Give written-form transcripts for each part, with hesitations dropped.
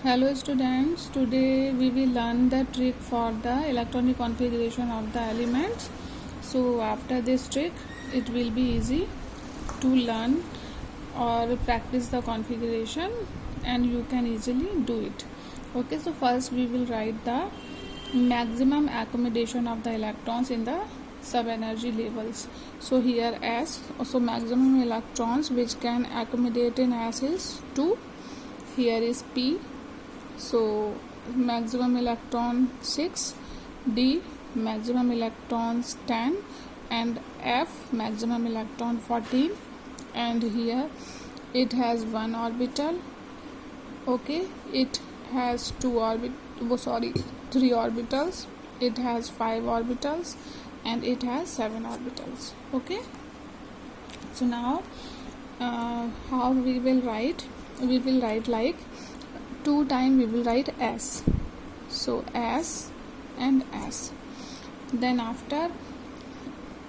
Hello students, today we will learn the trick for the electronic configuration of the elements. So after this trick it will be easy to learn or practice the configuration and you can easily do it. Okay, so first we will write the maximum accommodation of the electrons in the sub energy levels. So here S, so maximum electrons which can accommodate in S is 2. Here is P, so maximum electron 6, D maximum electrons 10, and F maximum electron 14, and here it has one orbital. Okay, it has three orbitals, it has 5 orbitals, and it has 7 orbitals. Okay, so now how we will write like 2 times we will write S, so S and S. Then after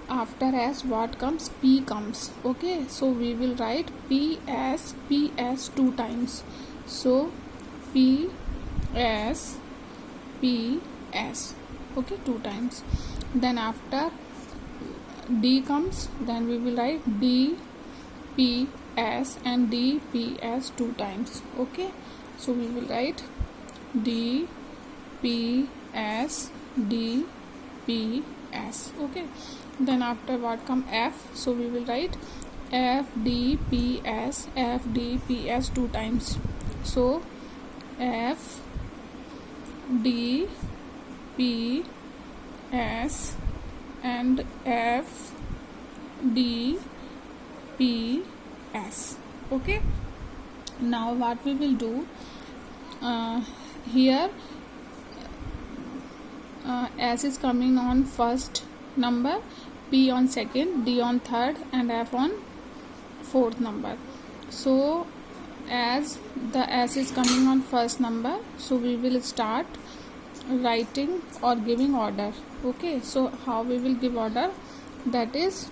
S what comes? P comes. Okay, so we will write PS 2 times, so PS, okay, 2 times. Then after D comes, then we will write DPS and DPS 2 times. Okay, so we will write DPS, DPS. Okay, then after what come F, so we will write FDPS 2 times, so FDPS and FDPS. Okay, now what we will do, here S is coming on first number, P on second, D on third, and F on fourth number. So as the S is coming on first number, so we will start writing or giving order. Okay, so how we will give order, that is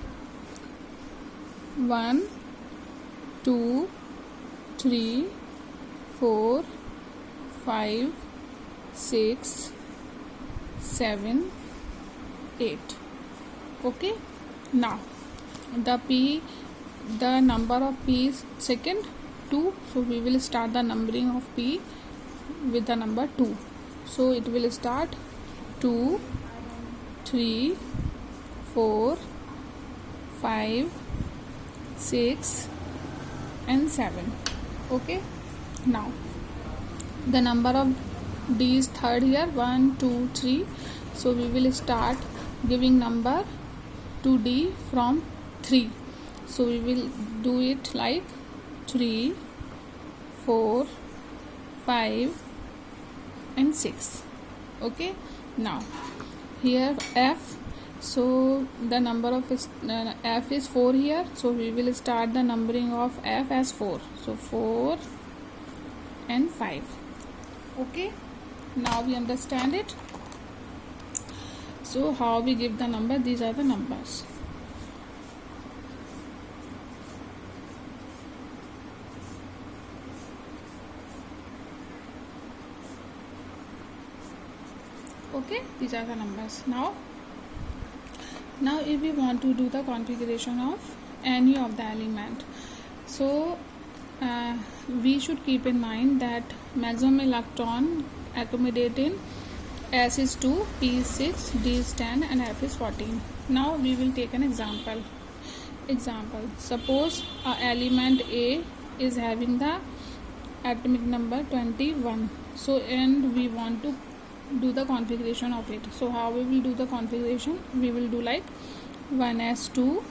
1 2 3 4 5 6 7 8. Okay, now the number of P is second 2, so we will start the numbering of P with the number 2. So it will start 2 3 4 5 6 and 7. Okay, now the number of D is third here, 1 2 3, so we will start giving number to D from 3. So we will do it like 3 4 5 and 6. Okay, now here F, so the number of F is 4 here, so we will start the numbering of F as 4, so 4 and 5. Okay, now we understand it. So how we give the number, these are the numbers. Okay, these are the numbers. Now if we want to do the configuration of any of the element, so we should keep in mind that maximum electron accommodate in S is 2, P is 6, D is 10, and F is 14. Now we will take an example. Suppose element A is having the atomic number 21, so and we want to do the configuration of it. So how we will do the configuration, we will do like 1s2,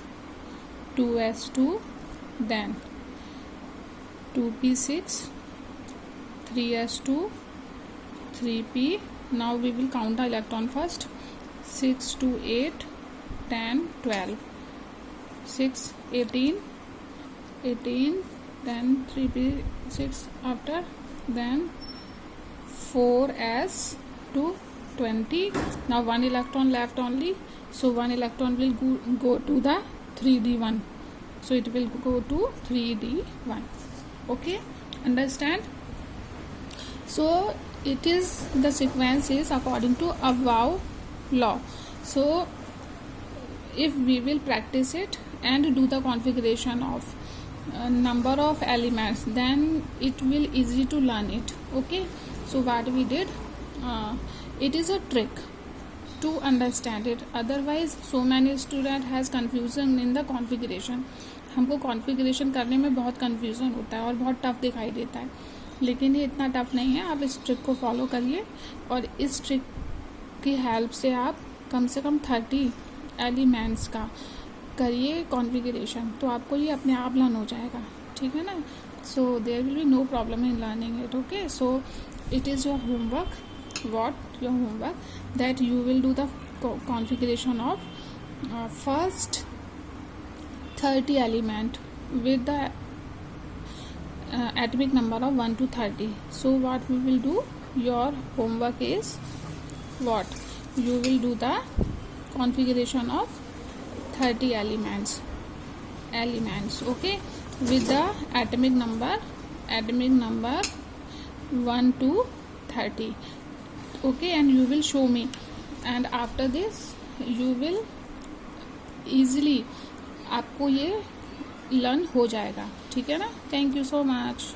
2s2, then 2p6, 3s2, 3p. Now we will count the electron first, 6 to 8, 10, 12, 6, 18, then 3p6 after, then 4s to 20. Now one electron left only, so one electron will go to the 3d1, so it will go to 3d1. Okay, understand? So it is, the sequence is according to above law. So if we will practice it and do the configuration of number of elements, then it will easy to learn it. Okay, so what we did, it is a trick to understand it. Otherwise so many student has confusion in the configuration. हमको configuration करने में बहुत confusion होता है और बहुत tough दिखाई देता है, लेकिन ये इतना टफ नहीं है. आप इस ट्रिक को फॉलो करिए और इस ट्रिक की हेल्प से आप कम से कम 30 एलिमेंट्स का करिए कॉन्फ़िगरेशन, तो आपको ये अपने आप लर्न हो जाएगा. ठीक है ना. So there will be no problem in learning it. Okay, so it is your homework, your homework, that you will do the configuration of first 30 element with the atomic number of 1 to 30. So what we will do, your homework is what, you will do the configuration of 30 elements, okay, with the atomic number 1 to 30. Okay, and you will show me, and after this you will easily, आपको ये learn हो जाएगा. ठीक है ना. Thank you so much.